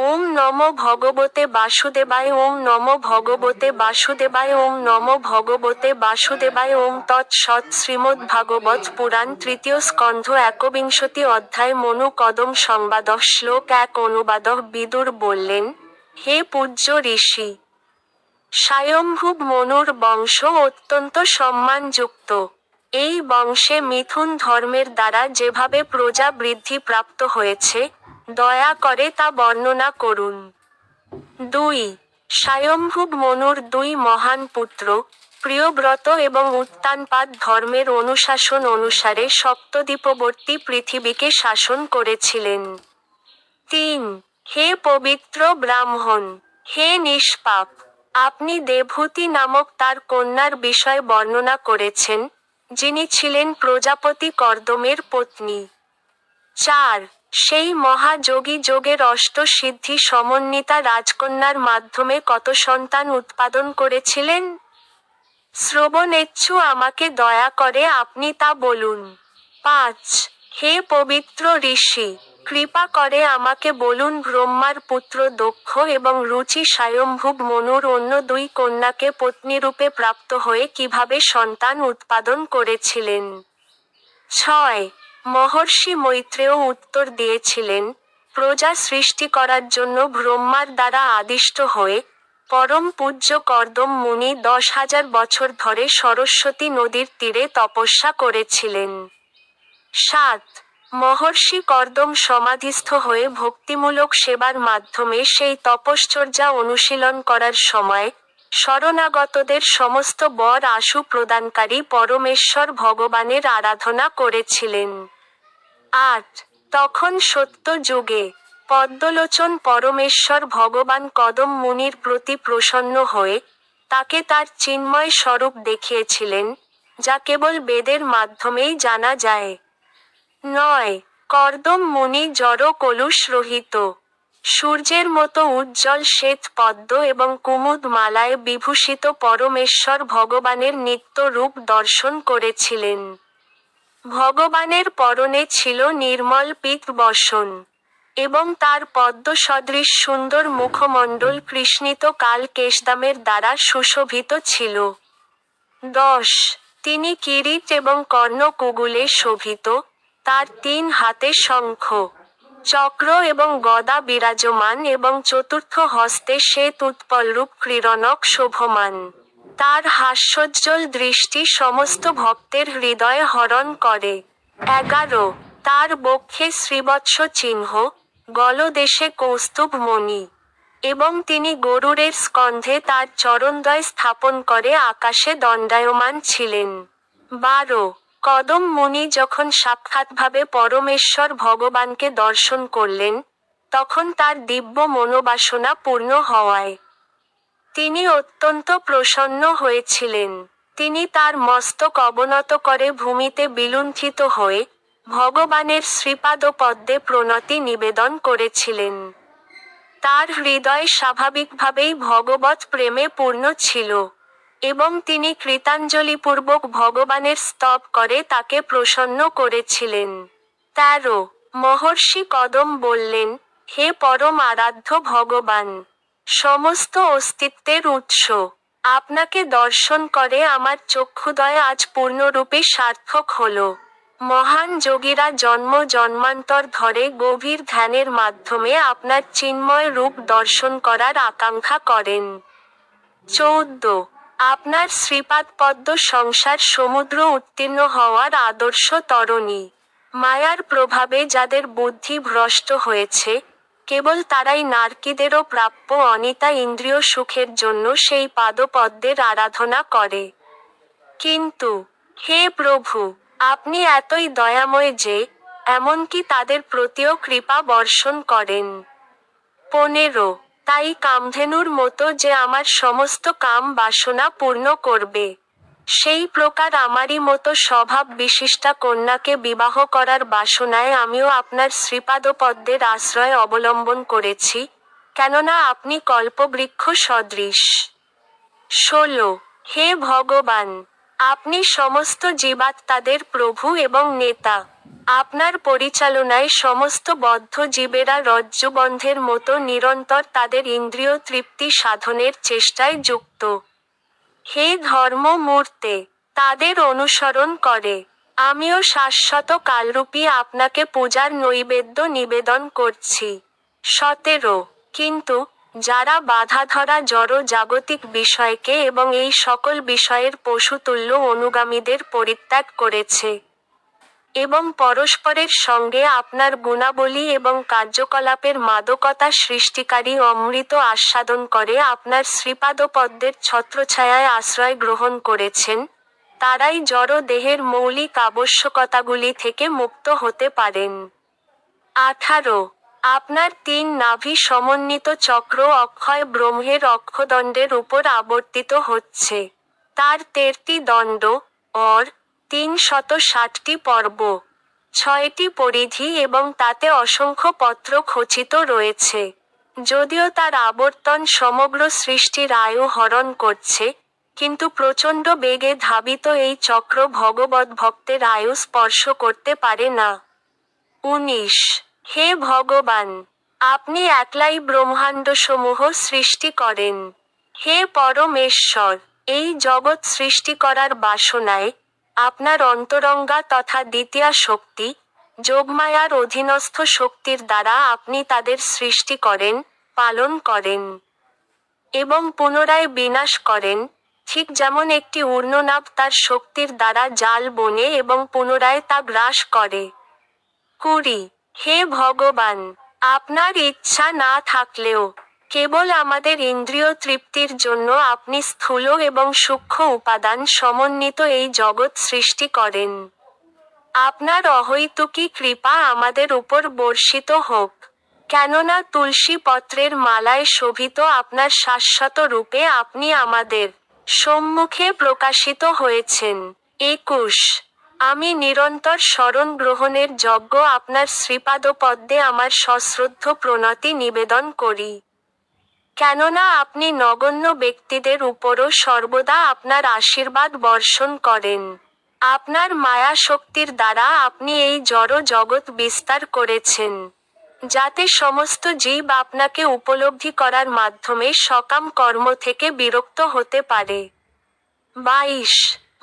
ওম নমো ভগবতে বাসুদেবায়। ওম নমো ভগবতে বাসুদেবায়। ওম নমো ভগবতে বাসুদেবায়। ওম তৎসৎ। শ্রীমদ্ভাগবত পুরাণ তৃতীয় স্কন্ধ একবিংশতি অধ্যায়। মনু কদম সংবাদঃ। শ্লোক 1 অনুবাদঃ। বিদুর বললেন, হে পূজ্য ঋষি, স্বয়ম্ভুব মনুর বংশ অত্যন্ত সম্মানযুক্ত। এই বংশে মিথুন ধর্মের দ্বারা যেভাবে প্রজা বৃদ্ধি প্রাপ্ত হয়েছে, দয়া করে তা বর্ণনা করুন। 2. স্বয়ম্ভুব মনুর 2 মহান পুত্র, প্রিয়ব্রত এবং উত্তানপাদ ধর্মের অনুশাসন অনুসারে সপ্তদ্বীপবর্তী পৃথিবীকে শাসন করেছিলেন। 3. হে পবিত্র ব্রাহ্মণ, হে নিষ্পাপ, আপনি দেবহূতি নামক তার কন্যার বিষয় বর্ণনা করেছেন, যিনি ছিলেন প্রজাপতি কর্দমের পত্নী। 4. সেই মহাযোগী যোগের অষ্টসিদ্ধি সমন্বিতা রাজকন্যার মাধ্যমে কত সন্তান উৎপাদন করেছিলেন? শ্রবণেচ্ছু আমাকে দয়া করে আপনি তা বলুন। 5. হে পবিত্র ঋষি, কৃপা করে আমাকে বলুন ব্রহ্মার পুত্র দক্ষ এবং রুচি স্বয়ম্ভুব মনুর অন্য 2 কন্যাকে পত্নীরূপে প্রাপ্ত হয়ে কিভাবে সন্তান উৎপাদন করেছিলেন। 6. মহর্ষি মৈত্রেয় উত্তর দিয়েছিলেন, প্রজা সৃষ্টি করার জন্য ব্রহ্মার দ্বারা আদিষ্ট হয়ে, পরম পূজ্য কর্দম মুনি 10,000 বছর ধরে সরস্বতী নদীর তীরে তপস্যা করেছিলেন। 7. মহর্ষি কর্দম সমাধিস্থ হয়ে ভক্তিমূলক সেবার মাধ্যমে সেই তপশ্চর্যা অনুশীলন করার সময়, শরণাগতদের সমস্ত বর আশু প্রদানকারী পরমেশ্বর ভগবানের আরাধনা করেছিলেন। 8. তখন সত্য যুগে পদ্মলোচন পরমেশ্বর ভগবান কদম মুনির প্রতি প্রসন্ন হয়ে, তাকে তার চিন্ময় স্বরূপ দেখিয়েছিলেন, যা কেবল বেদের মাধ্যমেই জানা যায়। 9. কর্দম মুনি জড় কলুষ রহিত, সূর্যের মতো উজ্জ্বল শ্বেত পদ্ম এবং কুমুদ মালায় বিভূষিত পরমেশ্বর ভগবানের নিত্য রূপ দর্শন করেছিলেন। ভগবানের পরনে ছিল নির্মল পীত বসন, এবং তার পদ্ম সদৃশ সুন্দর মুখমণ্ডল কৃষ্ণিত কাল কেশদামের দ্বারা সুশোভিত ছিল। 10. তিনি কিরীট এবং কর্ণকুগুলে শোভিত, তার 3 হাতে শঙ্খ, চক্র এবং গদা বিরাজমান এবং চতুর্থ হস্তে শ্বেত উৎপলরূপ ক্রীড়নক শোভমান। তার হাস্যোজ্জ্বল দৃষ্টি সমস্ত ভক্তের হৃদয় হরণ করে। 11. তার বক্ষে শ্রীবৎস চিহ্ন, গলদেশে কৌস্তুভ মণি, এবং তিনি গরুড়ের স্কন্ধে তার চরণদ্বয় স্থাপন করে আকাশে দণ্ডায়মান ছিলেন। 12. কদম মুনি যখন সাক্ষাৎভাবে পরমেশ্বর ভগবানকে দর্শন করলেন, তখন তার দিব্য মনোবাসনা পূর্ণ হওয়ায় তিনি অত্যন্ত প্রসন্ন হয়েছিলেন। তিনি তার মস্তক অবনত করে ভূমিতে বিলুণ্ঠিত হয়ে, ভগবানের শ্রীপাদপদ্মে প্রণতি নিবেদন করেছিলেন। তার হৃদয় স্বাভাবিকভাবেই ভগবৎ প্রেমে পূর্ণ ছিল, এবং তিনি কৃতাঞ্জলিপূর্বক ভগবানের স্তব করে তাকে প্রসন্ন করেছিলেন। 13. মহর্ষি কদম বললেন, হে পরম আরাধ্য ভগবান, সমস্ত অস্তিত্বের উৎস, আপনাকে দর্শন করে আমার চক্ষুদয় আজ পূর্ণরূপে সার্থক হল। মহান যোগীরা জন্ম জন্মান্তর ধরে গভীর ধ্যানের মাধ্যমে আপনার চিন্ময় রূপ দর্শন করার আকাঙ্ক্ষা করেন। 14. আপনার শ্রীপাদপদ্ম সংসার সমুদ্র উত্তীর্ণ হওয়ার আদর্শ তরণী। মায়ার প্রভাবে যাদের বুদ্ধি ভ্রষ্ট হয়েছে, কেবল তারাই নারকীদেরও প্রাপ্য অনিতা ইন্দ্রিয় সুখের জন্য সেই পাদপদ্মের আরাধনা করে। কিন্তু, হে প্রভু, আপনি এতই দয়াময় যে, এমনকি তাদের প্রতিও কৃপা বর্ষণ করেন। 15. তাই কামধেনুর মতো যে আমার সমস্ত কাম বাসনা পূর্ণ করবে, সেই প্রকার আমারই মতো স্বভাব বিশিষ্টা কন্যাকে বিবাহ করার বাসনায় আমিও আপনার শ্রীপাদপদ্মের আশ্রয় অবলম্বন করেছি, কেননা আপনি কল্পবৃক্ষ সদৃশ। 16. হে ভগবান, আপনি সমস্ত জীবাত্মাদের প্রভু এবং নেতা। আপনার পরিচালনায় সমস্ত বদ্ধ জীবেরা রজ্জুবন্ধের মতো নিরন্তর তাদের ইন্দ্রিয় তৃপ্তি সাধনের চেষ্টায় যুক্ত। হে ধর্মমূর্তে, তাদের অনুসরণ করে আমিও শাশ্বত কালরূপী আপনাকে পূজার নৈবেদ্য নিবেদন করছি। 17 কিন্তু যারা বাঁধাধরা জড় জাগতিক বিষয়কে এবং এই সকল বিষয়ের পশুতুল্য অনুগামীদের পরিত্যাগ করেছে এবং পরস্পরের সঙ্গে আপনার গুণাবলী এবং কার্যকলাপের মাদকতা সৃষ্টিকারী অমৃত আস্বাদন করে আপনার শ্রীপাদপদ্মের ছত্রছায়ায় আশ্রয় গ্রহণ করেছেন, তারাই জড় দেহের মৌলিক আবশ্যকতাগুলি থেকে মুক্ত হতে পারেন। 18 আপনার 3 নাভি সমন্বিত চক্র অক্ষয় ব্রহ্মের অক্ষদণ্ডের উপর আবর্তিত হচ্ছে। তার 13টি দণ্ড, অর 360টি পর্ব, 6টি পরিধি এবং তাতে অসংখ্য পত্র খচিত রয়েছে। যদিও তার আবর্তন সমগ্র সৃষ্টির আয়ু হরণ করছে, কিন্তু প্রচণ্ড বেগে ধাবিত এই চক্র ভগবদ্ ভক্তের আয়ু স্পর্শ করতে পারে না। 19 হে ভগবান, আপনি একলাই ব্রহ্মাণ্ডসমূহ সৃষ্টি করেন। হে পরমেশ্বর, এই জগৎ সৃষ্টি করার বাসনায় আপনার অন্তরঙ্গা তথা দ্বিতীয়া শক্তি, যোগমায়ার অধীনস্থ শক্তির দ্বারা আপনি তাদের সৃষ্টি করেন, পালন করেন এবং পুনরায় বিনাশ করেন, ঠিক যেমন একটি ঊর্ণনাভ তার শক্তির দ্বারা জাল বোনে এবং পুনরায় তা গ্রাস করে। 20 হে ভগবান, আপনার ইচ্ছা না থাকলেও কেবল আমাদের ইন্দ্রিয় তৃপ্তির জন্য আপনি স্থূল এবং সূক্ষ্ম উপাদান সমন্বিত এই জগৎ সৃষ্টি করেন। আপনার অহৈতুকী কৃপা আমাদের উপর বর্ষিত হোক, কেননা তুলসী পত্রের মালায় শোভিত আপনার শাশ্বত রূপে আপনি আমাদের সম্মুখে প্রকাশিত হয়েছেন। 21 আমি নিরন্তর শরণ গ্রহণের যজ্ঞ আপনার শ্রীপাদপদ্মে আমার সশ্রদ্ধ প্রণতি নিবেদন করি, কেননা আপনি নগণ্য ব্যক্তিদের উপরও সর্বদা আপনার আশীর্বাদ বর্ষণ করেন। আপনার মায়া শক্তির দ্বারা আপনি এই জড় জগৎ বিস্তার করেছেন, যাতে সমস্ত জীব আপনাকে উপলব্ধি করার মাধ্যমে সকাম কর্ম থেকে বিরক্ত হতে পারে। 22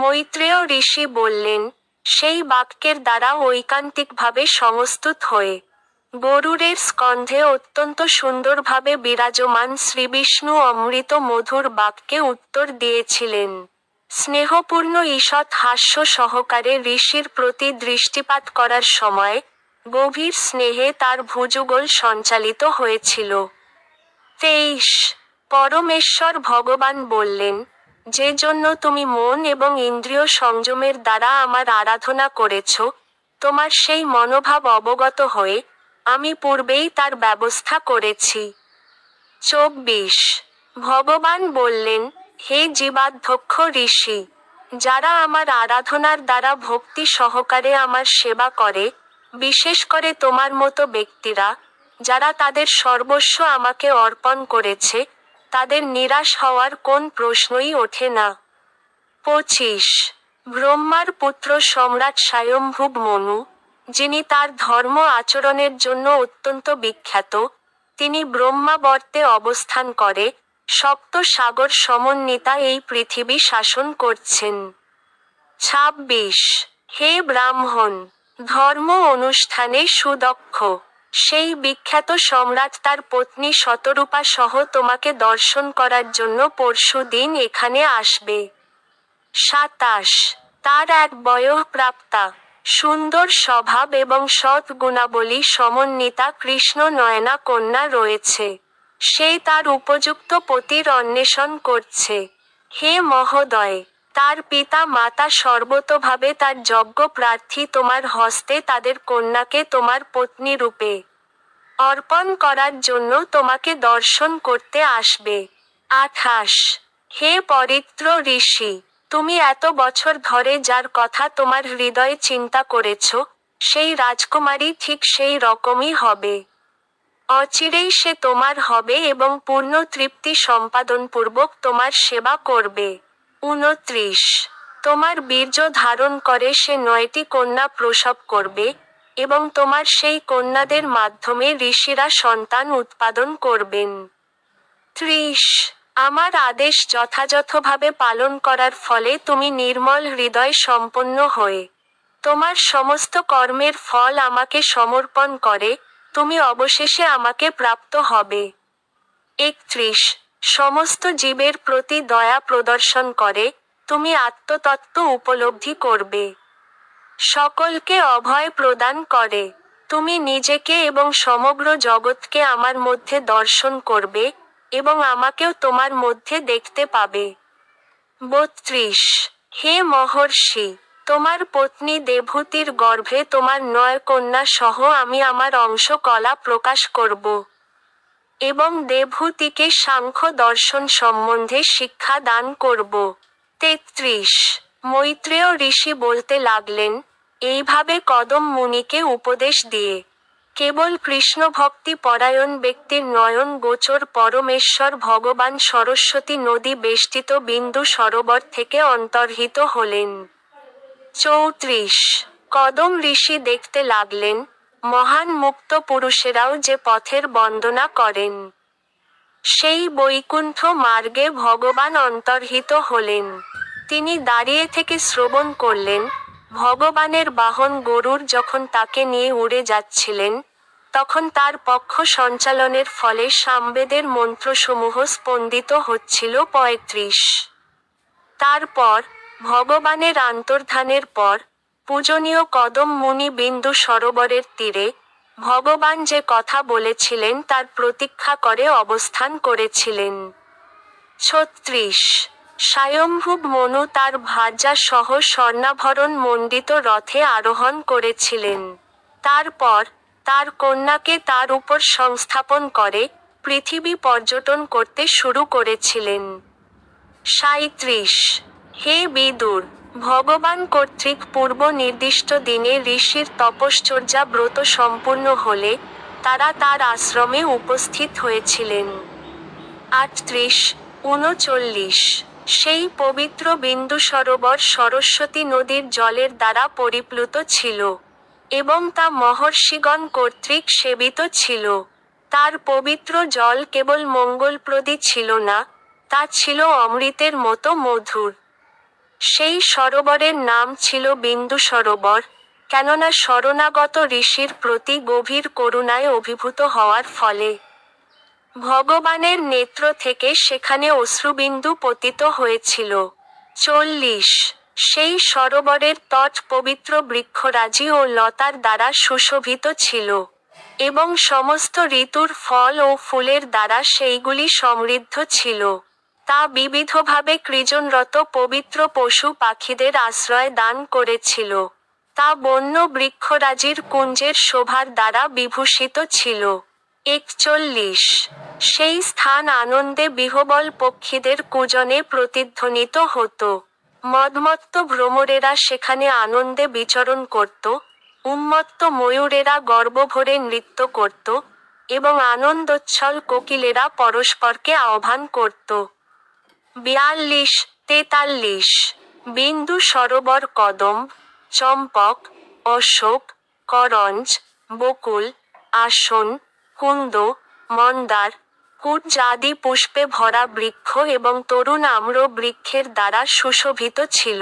মৈত্রেয় ঋষি বললেন, সেই বাক্যের দ্বারা ঐকান্তিকভাবে সমস্তুত হয়ে গরুড়ের স্কন্ধে অত্যন্ত সুন্দরভাবে বিরাজমান শ্রীবিষ্ণু অমৃত মধুর বাক্যে উত্তর দিয়েছিলেন। স্নেহপূর্ণ ঈষৎ হাস্য সহকারে ঋষির প্রতি দৃষ্টিপাত করার সময় গভীর স্নেহে তার ভুজুগল সঞ্চালিত হয়েছিল। 23 পরমেশ্বর ভগবান বললেন, যে জন্য তুমি মন এবং ইন্দ্রিয় সংযমের দ্বারা আমার আরাধনা করেছ, তোমার সেই মনোভাব অবগত হয়ে আমি পূর্বেই তার ব্যবস্থা করেছি। 24 ভগবান বললেন, হে জীবাধ্যক্ষ ঋষি, যারা আমার আরাধনার দ্বারা ভক্তি সহকারে আমার সেবা করে, বিশেষ করে তোমার মতো ব্যক্তিরা, যারা তাদের সর্বস্ব আমাকে অর্পণ করেছে, তাদের নিরাশ হওয়ার কোন প্রশ্নই ওঠে না। 25 ব্রহ্মার পুত্র সম্রাট স্বয়ম্ভুব মনু, যিনি তার ধর্ম আচরণের জন্য অত্যন্ত বিখ্যাত, তিনি ব্রহ্মাবর্তে অবস্থান করে সপ্ত সাগর সমন্বিতা এই পৃথিবী শাসন করছেন। 26 হে ব্রাহ্মণ, ধর্ম অনুষ্ঠানে সুদক্ষ সেই বিখ্যাত সম্রাট তার পত্নী শতরূপা সহ তোমাকে দর্শন করার জন্য পরশুদিন এখানে আসবে। 27 তার এক বয়ঃপ্রাপ্তা, সুন্দর স্বভাব এবং সৎ গুণাবলী সমন্বিতা কৃষ্ণ নয়না কন্যা রয়েছে। সে তার উপযুক্ত পতির অন্বেষণ করছে। হে মহোদয়, তার পিতা মাতা সর্বতোভাবে তার যোগ্য প্রার্থী তোমার হস্তে তাদের কন্যাকে তোমার পত্নী রূপে অর্পণ করার জন্য তোমাকে দর্শন করতে আসবে। 28 হে পবিত্র ঋষি, তুমি এত বছর ধরে যার কথা তোমার হৃদয়ে চিন্তা করেছ, সেই রাজকুমারী ঠিক সেই রকমই হবে। অচিরেই সে তোমার হবে এবং পূর্ণ তৃপ্তি সম্পাদনপূর্বক তোমার সেবা করবে। 29 তোমার বীর্য ধারণ করে সে 9টি কন্যা প্রসব করবে, এবং তোমার সেই কন্যাদের মাধ্যমে ঋষিরা সন্তান উৎপাদন করবেন। 30 আমার আদেশ যথাযথভাবে পালন করার ফলে তুমি নির্মল হৃদয় সম্পন্ন হয়ে তোমার সমস্ত কর্মের ফল আমাকে সমর্পণ করে তুমি অবশেষে আমাকে প্রাপ্ত হবে। 31 সমস্ত জীবের প্রতি দয়া প্রদর্শন করে তুমি আত্মতত্ত্ব উপলব্ধি করবে। সকলকে অভয় প্রদান করে তুমি নিজেকে এবং সমগ্র জগৎকে আমার মধ্যে দর্শন করবে এবং আমাকেও তোমার মধ্যে দেখতে পাবে। 32 হে মহর্ষি, তোমার পত্নী দেবহূতির গর্ভে তোমার 9 কন্যা সহ আমি আমার অংশ কলা প্রকাশ করব এবং দেবহূতিকে সাংখ্য দর্শন সম্বন্ধে শিক্ষা দান করব। 33 মৈত্রেয় ঋষি বলতে লাগলেন, এইভাবে কদম মুনিকে উপদেশ দিয়ে কেবল কৃষ্ণ ভক্তি পরায়ণ ব্যক্তির নয়ন গোচর পরমেশ্বর ভগবান সরস্বতী নদী বেষ্টিত বিন্দু সরোবর থেকে অন্তর্হিত হলেন। 34 কদম ঋষি দেখতে লাগলেন, মহান মুক্ত পুরুষেরাও যে পথের বন্দনা করেন সেই বৈকুণ্ঠ মার্গে ভগবান অন্তর্হিত হলেন। তিনি দাঁড়িয়ে থেকে শ্রবণ করলেন, ভগবানের বাহন গরুড় যখন তাকে নিয়ে উড়ে যাচ্ছিলেন, তখন তার পক্ষ সঞ্চালনের ফলে সামবেদের মন্ত্রসমূহ স্পন্দিত হচ্ছিল। 35 তারপর ভগবানের আন্তর্ধানের পর পূজনীয় কদম মুনি বিন্দু সরোবরের তীরে ভগবান যে কথা বলেছিলেন তার প্রতীক্ষা করে অবস্থান করেছিলেন। 36 স্বয়ম্ভুব মনু তার ভার্যা সহ স্বর্ণাভরণ মণ্ডিত রথে আরোহণ করেছিলেন। তারপর তার কন্যাকে তার উপর সংস্থাপন করে পৃথিবী পর্যটন করতে শুরু করেছিলেন। 37 হে বিদুর, ভগবান কর্তৃক পূর্ব নির্দিষ্ট দিনে ঋষির তপশ্চর্যা ব্রত সম্পূর্ণ হলে তারা তার আশ্রমে উপস্থিত হয়েছিলেন। 38 39 সেই পবিত্র বিন্দু সরোবর সরস্বতী নদীর জলের দ্বারা পরিপ্লুত ছিল এবং তা মহর্ষিগণ কর্তৃক সেবিত ছিল। তার পবিত্র জল কেবল মঙ্গলপ্রদী ছিল না, তা ছিল অমৃতের মতো মধুর। সেই সরোবরের নাম ছিল বিন্দু সরোবর, কেননা শরণাগত ঋষির প্রতি গভীর করুণায় অভিভূত হওয়ার ফলে ভগবানের নেত্র থেকে সেখানে অশ্রুবিন্দু পতিত হয়েছিল। 40 সেই সরোবরের তট পবিত্র বৃক্ষরাজি ও লতার দ্বারা সুশোভিত ছিল এবং সমস্ত ঋতুর ফল ও ফুলের দ্বারা সেইগুলি সমৃদ্ধ ছিল। তা বিবিধভাবে কৃজনরত পবিত্র পশু পাখিদের আশ্রয় দান করেছিল। তা বন্য বৃক্ষরাজির কুঞ্জের শোভার দ্বারা বিভূষিত ছিল। 41 সেই স্থান আনন্দে বিহ্বল পক্ষীদের কূজনে প্রতিধ্বনিত হতো। মদমত্ত ভ্রমরেরা সেখানে আনন্দে বিচরণ করত, উন্মত্ত ময়ূরেরা গর্বভরে নৃত্য করত এবং আনন্দোচ্ছল কোকিলেরা পরস্পরকে আহ্বান করত। 42 43 বিন্দু সরোবর কদম, চম্পক, অশোক, করঞ্জ, বকুল, আসন, কুন্দ, মন্দার, কুঞ্জ আদি পুষ্পে ভরা বৃক্ষ এবং তরুণ আম্র বৃক্ষের দ্বারা সুশোভিত ছিল।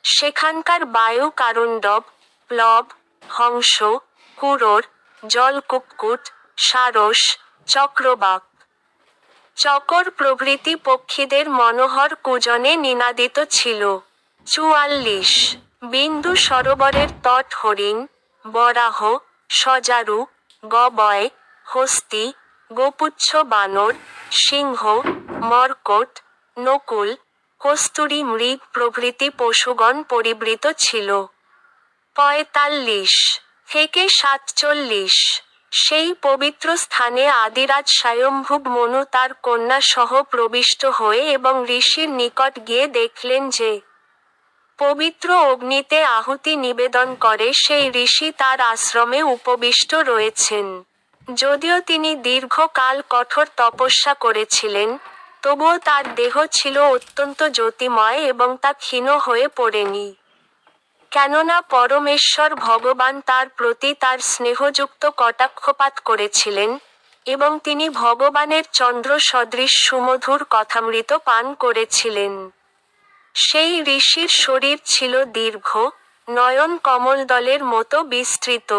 সেখানকার বায়ু কারণ্ডব, প্লব, হংস, কুরর, জলকুক্কুট, সারস, চক্রবাক, চকর প্রভৃতি পক্ষীদের মনোহর কূজনে নিনাদিত ছিল। 44 বিন্দু সরোবরের তট হরিণ, বরাহ, সজারু, গবয়, হস্তি, গোপুচ্ছ বানর, সিংহ, মর্কট, নকুল, কস্তুরী মৃগ প্রভৃতি পশুগণ পরিবৃত ছিল। 45 থেকে 47 সেই পবিত্র স্থানে আদিরাজ স্বয়ম্ভুব মনু তার কন্যা সহ প্রবিষ্ট হয়ে এবং ঋষির নিকট গিয়ে দেখলেন যে পবিত্র অগ্নিতে আহুতি নিবেদন করে সেই ঋষি তার আশ্রমে উপবিষ্ট রয়েছেন। যদিও তিনি দীর্ঘকাল কঠোর তপস্যা করেছিলেন, তবুও তার দেহ ছিল অত্যন্ত জ্যোতিময় এবং তা ক্ষীণ হয়ে পড়েনি। কেননা পরমেশ্বর ভগবান তার প্রতি তার স্নেহযুক্ত কটাক্ষপাত করেছিলেন, এবং তিনি ভগবানের চন্দ্র সদৃশ সুমধুর কথামৃত পান করেছিলেন। সেই ঋষির শরীর ছিল দীর্ঘ, নয়ন কমলদলের মতো বিস্তৃত।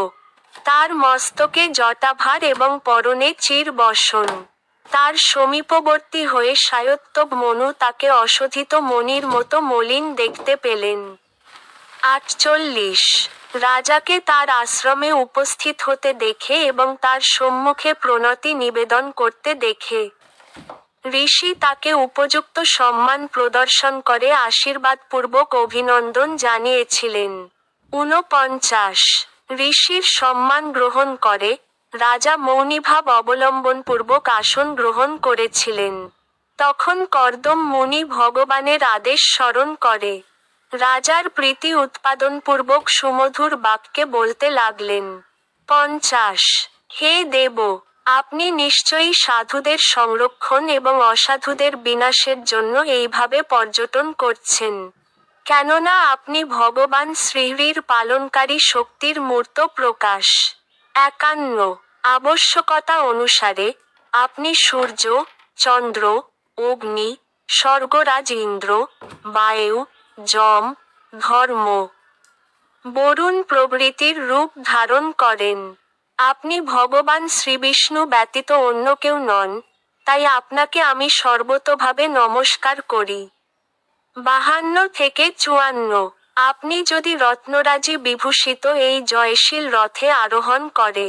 তার মস্তকে জটাভার এবং পরনে চিরবসন। তার সমীপবর্তী হয়ে শায়ত্তব মনু তাকে অশোধিত মণির মতো মলিন দেখতে পেলেন। 48 রাজাকে তার আশ্রমে উপস্থিত হতে দেখে এবং তার সম্মুখে প্রণতি নিবেদন করতে দেখে ঋষি তাকে উপযুক্ত সম্মান প্রদর্শন করে আশীর্বাদপূর্বক অভিনন্দন জানিয়েছিলেন। 49 ঋষির সম্মান গ্রহণ করে, রাজা মৌনীভাব অবলম্বনপূর্বক আসন গ্রহণ করেছিলেন। তখন কর্দম মুনি ভগবানের আদেশ স্মরণ করে রাজার প্রীতি উৎপাদনপূর্বক সুমধুর বাক্যে বলতে লাগলেন। 50 হে দেব, আপনি নিশ্চয়ই সাধুদের সংরক্ষণ এবং অসাধুদের বিনাশের জন্য এইভাবে পর্যটন করছেন, কেননা আপনি ভগবান শ্রীহরির পালনকারী শক্তির মূর্ত প্রকাশ। 51 আবশ্যকতা অনুসারে আপনি সূর্য, চন্দ্র, অগ্নি, স্বর্গরাজ ইন্দ্র, বায়ু, যম, ধর্ম, বরুণ প্রভৃতির রূপ ধারণ করেন। আপনি ভগবান শ্রীবিষ্ণু ব্যতীত অন্য কেউ নন, তাই আপনাকে আমি সর্বতোভাবে নমস্কার করি। 52-54 আপনি যদি রত্নরাজি বিভূষিত এই জয়শীল রথে আরোহণ করে,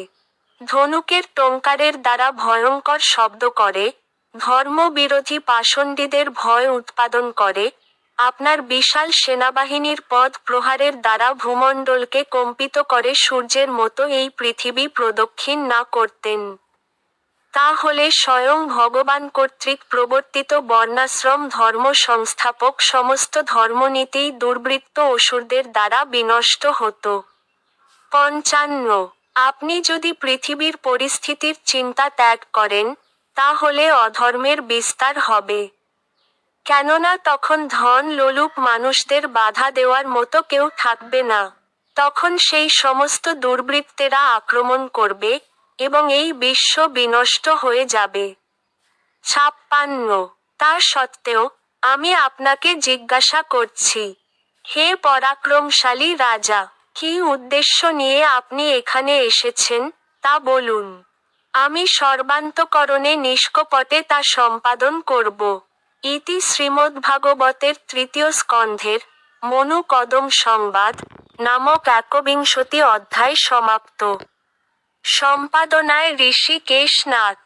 ধনুকের টঙ্কারের দ্বারা ভয়ঙ্কর শব্দ করে, ধর্মবিরোধী পাষণ্ডীদের ভয় উৎপাদন করে, আপনার বিশাল সেনাবাহিনীর পদ প্রহারের দ্বারা ভূমণ্ডলকে কম্পিত করে সূর্যের মতো এই পৃথিবী প্রদক্ষিণ না করতেন, তাহলে স্বয়ং ভগবান কর্তৃক প্রবর্তিত বর্ণাশ্রম ধর্ম সংস্থাপক সমস্ত ধর্মনীতিই দুর্বৃত্ত অসুরদের দ্বারা বিনষ্ট হতো। 55 আপনি যদি পৃথিবীর পরিস্থিতির চিন্তা ত্যাগ করেন, তাহলে অধর্মের বিস্তার হবে, কেননা তখন ধন লোলুপ মানুষদের বাধা দেওয়ার মতো কেউ থাকবে না। তখন সেই সমস্ত দুর্বৃত্তেরা আক্রমণ করবে, এবং এই বিশ্ব বিনষ্ট হয়ে যাবে। 56 তা সত্ত্বেও, আমি আপনাকে জিজ্ঞাসা করছি, হে পরাক্রমশালী রাজা, কী উদ্দেশ্য নিয়ে আপনি এখানে এসেছেন, তা বলুন। আমি সর্বান্তঃকরণে নিষ্কপটে তা সম্পাদন করব। ইতি শ্রীমদ্ভাগবতের 3য় স্কন্ধের মনু কদম সংবাদ নামক 51 অধ্যায় সমাপ্ত। সম্পাদনায় ঋষিকেশ নাথ।